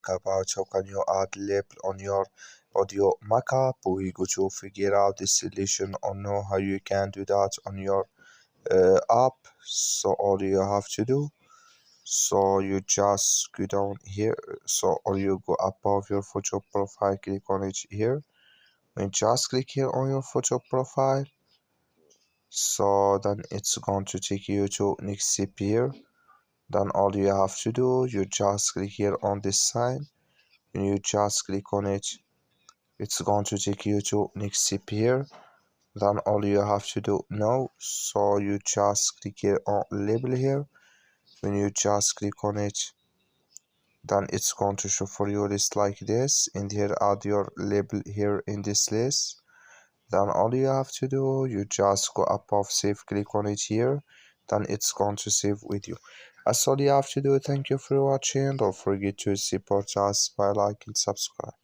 about how can you add label on your Audiomack app. We go to figure out the solution or know how you can do that on your app. So all you have to do, so you just go down here, so or you go above your photo profile, click on it here. When just click here on your photo profile, so then it's going to take you to next step here. Then all you have to do, you just click here on this sign. When you just click on it, it's going to take you to next step here. Then all you have to do now, so you just click here on label here. When you just click on it, then it's going to show for you list like this, and here add your label here in this list. Then all you have to do, you just go above save, click on it here, then it's going to save with you. That's all you have to do. Thank you for watching. Don't forget to support us by like and subscribe.